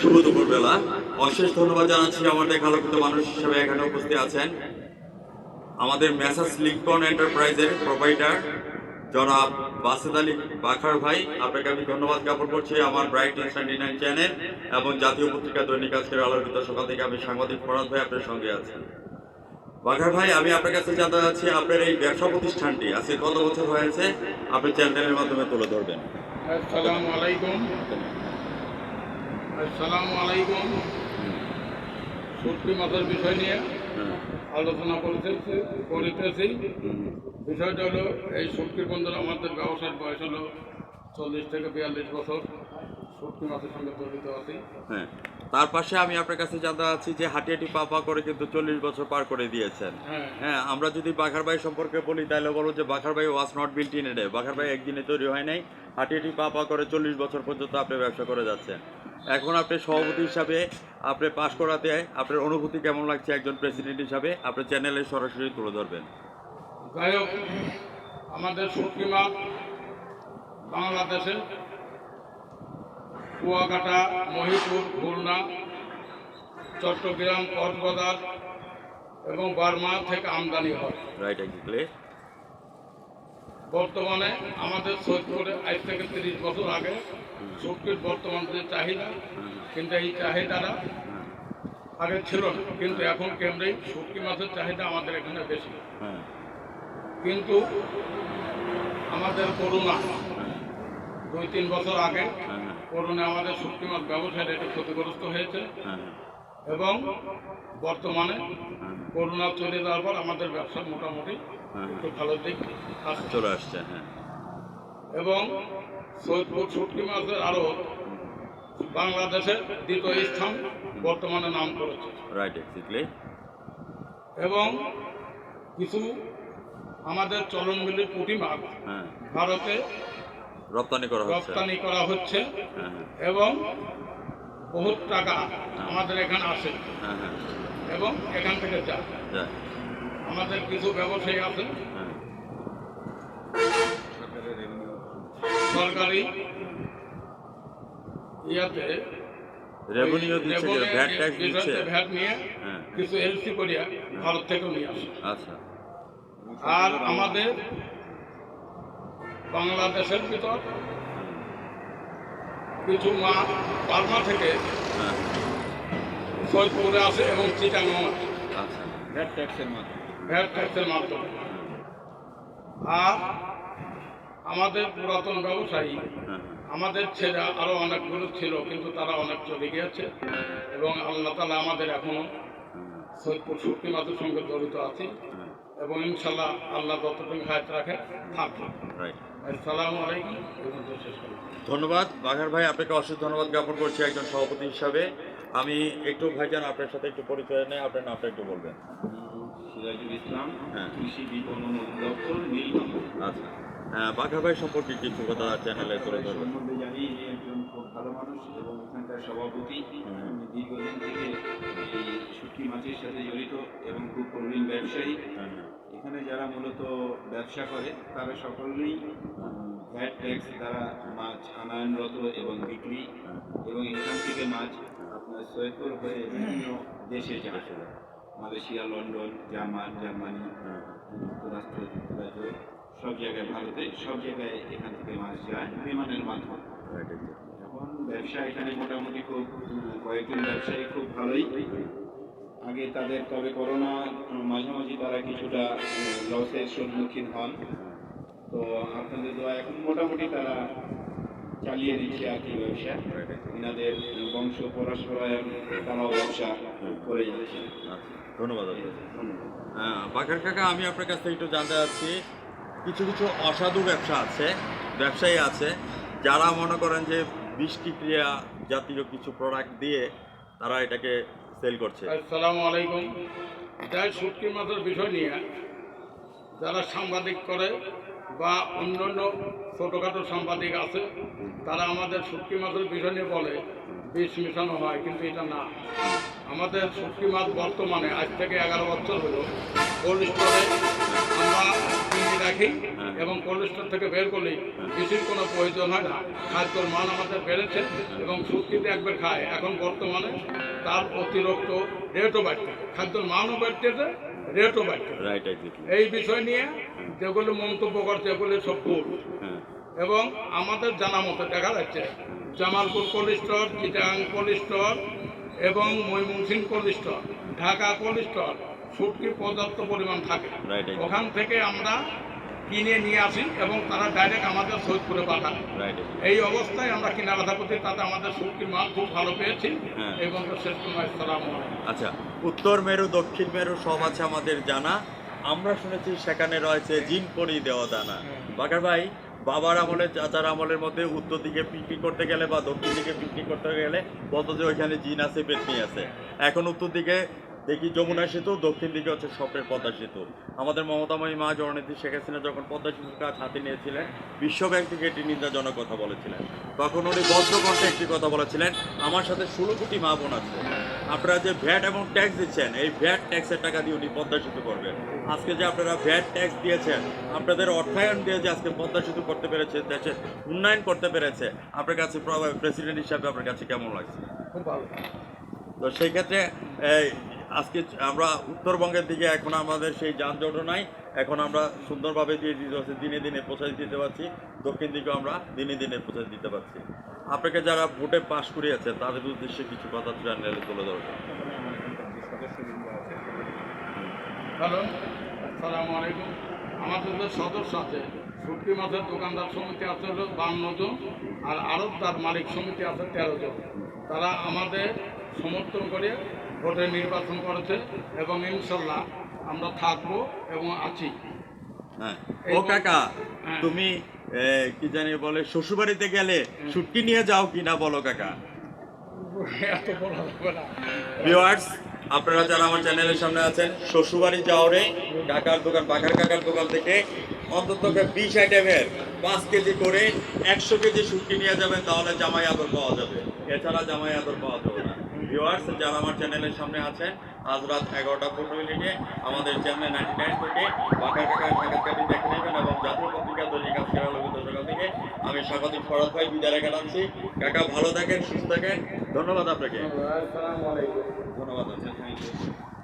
শুভ দুপুরবেলা। অশেষ ধন্যবাদ জানাচ্ছি আমাদের আলোকিত মানুষ হিসেবে এখানে উপস্থিত আছেন আমাদের মেসার্স লিঙ্কন এন্টারপ্রাইজের প্রোপাইটার জনাব বাসেদ আলী বাখার ভাই। আপনাকে আমি ধন্যবাদ জ্ঞাপন করছি আমার ব্রাইট নিউজ 99 চ্যানেল এবং জাতীয় পত্রিকা দৈনিক আজকের আলোকিত সকাল থেকে আমি সাংবাদিক ফরাদ ভাই আপনার সঙ্গে আছি। বাখার ভাই, আমি আপনার কাছে জানতে চাচ্ছি আপনার এই ব্যবসা প্রতিষ্ঠানটি আজকে কত বছর হয়েছে, আপনি চ্যানেলের মাধ্যমে তুলে ধরবেন। আসসালামু আলাইকুম। শুটকি মাছের বিষয় নিয়ে আলোচনা করিতেছি। বিষয়টা হলো, এই শুটকির বন্দর আমাদের ব্যবসার বয়স হলো 40 থেকে 42 বছর। শুটকি মাছের সঙ্গে জড়িত আছি। হ্যাঁ, তার পাশে আমি আপনার কাছে জানতে চাচ্ছি যে হাঁটিয়াটি পা করে কিন্তু 40 বছর পার করে দিয়েছেন। হ্যাঁ, আমরা যদি বাখার ভাই সম্পর্কে বলি তাহলে বলবো যে Bakhar Bhai was not built in a day. Bakhar Bhai একদিনে তৈরি হয় নাই। হাঁটিয়াটি পা করে 40 বছর পর্যন্ত আপনি ব্যবসা করে যাচ্ছেন। এখন আপনি সভাপতি হিসাবে আপনি পাশ করাতে আপনার অনুভূতি কেমন লাগছে একজন প্রেসিডেন্ট হিসাবে আপনি চ্যানেলে সরাসরি তুলে ধরবেন। যাই হোক, আমাদের শুটকি মাছ বাংলাদেশে কুয়াকাটা, মহিপুর, খুলনা, চট্টগ্রাম, কক্সবাজার এবং বার্মা থেকে আমদানি হয়। Right, exactly. বর্তমানে আমাদের সৈয়দপুরে আজ থেকে 30 বছর আগে শুটকির বর্তমান যে চাহিদা, কিন্তু এই চাহিদাটা আগে ছিল না, কিন্তু এখন কেমনেই শুটকি মাছের চাহিদা আমাদের এখানে বেশি। কিন্তু আমাদের করোনা 2-3 বছর আগে করোনা আমাদের শুটকি মাছ ব্যবসায় একটু ক্ষতিগ্রস্ত হয়েছে এবং বর্তমানে করোনা চলে যাওয়ার পর আমাদের ব্যবসা মোটামুটি একটু ভালো দিক চলে আসছে। এবং সৈয়দপুর শুটকি মাছের আরও বাংলাদেশের দ্বিতীয় স্থান বর্তমানে নাম করেছে। Right, exactly. এবং কিছু আমাদের চলনবিলের পুঁটি মাছ ভারতে রপ্তানি করা হচ্ছে এবং বহুত টাকা আমাদের এখানে আসে এবং এখান থেকে যায়। আমাদের কিছু ব্যবসায়ী আছে সরকারি ইয়াতে ভ্যাট নিয়ে কিছু এলসি করিয়া ভারত থেকেও নিয়ে আসে। আর আমাদের বাংলাদেশের ভিতর কিছু মাছ বার্মা থেকে সৈয়দপুরে আসে এবং চিটাগাং আসে ভ্যাট ট্যাক্সের মাধ্যমে। আর আমাদের পুরাতন ব্যবসায়ী আমাদের ছেলে আরো অনেকগুলো ছিল, কিন্তু তারা অনেক চলে গিয়েছে এবং আল্লাহ তাআলা আমাদের এখনো সৈয়দপুর শুটকি মাছের সঙ্গে জড়িত আছি এবং ইনশাল্লাহ আল্লাহ যতদিন হায়াত রাখে থাকবে। আসসালামু আলাইকুম। ধন্যবাদ বাঘার ভাই, আপনাকে অশেষ ধন্যবাদ জ্ঞাপন করছি একজন সভাপতি হিসাবে। আমি একটু ভাইজান আপনার সাথে একটু পরিচয় নেই, আপনার নামটা একটু বলবেন। সিরাজুল ইসলাম, কৃষি বিপণন অধিদপ্তর, নীলগঞ্জ। আচ্ছা, বাঘার ভাই সম্পর্কে কিছু কথা চ্যানেলে তুলে ধরবেন। সম্বন্ধে জানি যে একজন খুব ভালো মানুষ এবং এখানকার সভাপতি। দীর্ঘদিন থেকে এই শুটকি মাছের সাথে জড়িত এবং খুব প্রবীণ ব্যবসায়ী। এখানে যারা মূলত ব্যবসা করে তারা সকলেই ভ্যাট ট্যাক্স দ্বারা মাছ আনয়নরত এবং বিক্রি এবং এখান থেকে মাছ আপনার সৈয়দপুর হয়ে বিভিন্ন দেশে যায়, মালয়েশিয়া, লন্ডন, জার্মানি, যুক্তরাষ্ট্র, সব জায়গায়, ভারতে সব জায়গায় এখান থেকে মাছ যায় বিমানের মাধ্যমে। এখন ব্যবসা এখানে মোটামুটি খুব কয়েকজন ব্যবসায়ী খুব ভালোই। আগে তাদের তবে করোনা মাঝামাঝি তারা কিছুটা লসের সম্মুখীন হন, তো আপনাদের দোয়া এখন মোটামুটি তারা চালিয়ে দিচ্ছে আর কি ব্যবসা। এনাদের বংশ পরস্পরায়ণ তারাও ব্যবসা করে যাচ্ছে। ধন্যবাদ। বাঘার কাকা, আমি আপনার কাছ থেকে একটু জানতে চাচ্ছি, কিছু কিছু অসাধু ব্যবসায়ী আছে যারা মনে করেন যে বিষক্রিয়া জাতীয় কিছু প্রোডাক্ট দিয়ে তারা এটাকে সেল করছে। আসসালামু আলাইকুম। যাই শুটকি মাছের বিষয় নিয়ে যারা সাংবাদিক করে বা অন্যান্য ছোটোখাটো সাংবাদিক আছে, তারা আমাদের শুটকি মাছের বিষয় নিয়ে বলে বিষ মেশানো হয়, কিন্তু এটা না। আমাদের শুটকি মাছ বর্তমানে আজ থেকে 11 বছর হলো কোল্ড স্টোরে আমরা রাখি এবং কোল্ড স্টোর থেকে বের করলেই কিছুর কোনো প্রয়োজন হয় না। খাদ্যর মান আমাদের বেড়েছে এবং শুটকিতে একবার খায়, এখন বর্তমানে তার অতিরিক্ত রেটও বাড়ছে, খাদ্যর মানও বাড়তেছে, রেটও বাড়ছে। Right, exactly. এই বিষয় নিয়ে যেগুলো মন্তব্য করছে এগুলো সব ভুল। এবং আমাদের জানা মতো দেখা যাচ্ছে Jamalpur cold store, Chittagong cold store এবং Mymensingh cold store, Dhaka cold store শুটকি পর্যাপ্ত পরিমাণ থাকে। Right, right. ওখান থেকে আমরা কিনে নিয়ে আসি এবং তারা ডাইরেক্ট আমাদের সৈয়দপুরে পাঠায়। রাইট। এই অবস্থায় আমরা কিনা কথা করছি, তাতে আমাদের শুটকির মাল খুব ভালো পেয়েছি হ্যাঁ। এবং শেষ সময় সালাম আলাইকুম। আচ্ছা, উত্তর মেরু দক্ষিণ মেরু সব আছে আমাদের জানা। আমরা শুনেছি সেখানে রয়েছে জিন পরি দেওয়া দানা। বাকার ভাই, বাবার আমলে চাচার আমলের মধ্যে উত্তর দিকে পিকনিক করতে গেলে বা দক্ষিণ দিকে পিকনিক করতে গেলে বলতো যে ওইখানে জিন আছে, পেতনি আছে। এখন উত্তর দিকে দেখি যমুনা সেতু, দক্ষিণ দিকে হচ্ছে স্বপ্নের পদ্মা সেতু। আমাদের মমতাময়ী মা জননেত্রী শেখ হাসিনা যখন পদ্মা সেতুর কাজ হাতে নিয়েছিলেন, বিশ্বব্যাংক থেকে এটি নিন্দাজনক কথা বলেছিলেন। তখন উনি বজ্রকণ্ঠে একটি কথা বলেছিলেন, আমার সাথে 16 কোটি মা বোন আছে, আপনারা যে ভ্যাট এবং ট্যাক্স দিচ্ছেন, এই ভ্যাট ট্যাক্সের টাকা দিয়ে উনি পদ্মা সেতু করবেন। আজকে যে আপনারা ভ্যাট ট্যাক্স দিয়েছেন, আপনাদের অর্থায়ন দিয়ে যে আজকে পদ্মা সেতু করতে পেরেছে, দেশের উন্নয়ন করতে পেরেছে, আপনার কাছে প্রেসিডেন্ট হিসাবে আপনার কাছে কেমন লাগছে? খুব ভালো। তো সেই ক্ষেত্রে আজকে আমরা উত্তরবঙ্গের দিকে এখন আমাদের সেই যানজটও নাই, এখন আমরা সুন্দরভাবে দিয়ে দিতে পারছি, দিনে দিনে পৌঁছাতে দিতে পারছি। দক্ষিণ দিকেও আমরা দিনে দিনে পৌঁছাতে দিতে পারছি। আপনাকে যারা ভোটে পাশ করিয়েছে তাদের উদ্দেশ্যে কিছু কথা জানিয়ে তুলে ধরবেন। হ্যালো, আসসালামু আলাইকুম। আমাদের যে সদস্য আছে, শুটকি মাছের দোকানদার সমিতি আছে হলো 52 জন, আর আড়তদার মালিক সমিতি আছে 13 জন। তারা আমাদের সমর্থন করে ভোটে নির্বাচন করেছে এবং ইনশাল্লাহ আমরা থাকবো এবং আছি। হ্যাঁ, ও কাকা, তুমি কি জানি বলে শ্বশুরবাড়িতে গেলে শুটকি নিয়ে যাও কিনা বলো কাকা। এত বলা যাবে না। ভিউয়ার্স, আপনারা যারা আমার চ্যানেলের সামনে আছেন, শ্বশুরবাড়ি যাওয়ারে কাকার দোকান, বাঘার কাকার দোকান থেকে অন্তত 20 আইটেমের 5 কেজি করে 100 কেজি শুটকি নিয়ে যাবেন, তাহলে জামাই আদর পাওয়া যাবে। এছাড়া জামাই আদর পাওয়া যাবে না। ভিউয়ার্স, যারা আমার চ্যানেলের সামনে আছেন, আজ রাত 11:15 আমাদের চ্যানেল 99 থেকে বাঘার কাকার সাক্ষাৎকারটি দেখে নেবেন এবং জাতীয় পত্রিকা দৈনিক আজকের আলোকিত সকাল থেকে আমি স্বাগতিক ফরাদ ভাই বিদায় রেখে আনছি। কাকা ভালো থাকেন, সুস্থ থাকেন, ধন্যবাদ আপনাকে। আসসালামু আলাইকুম। ধন্যবাদ। Thank you.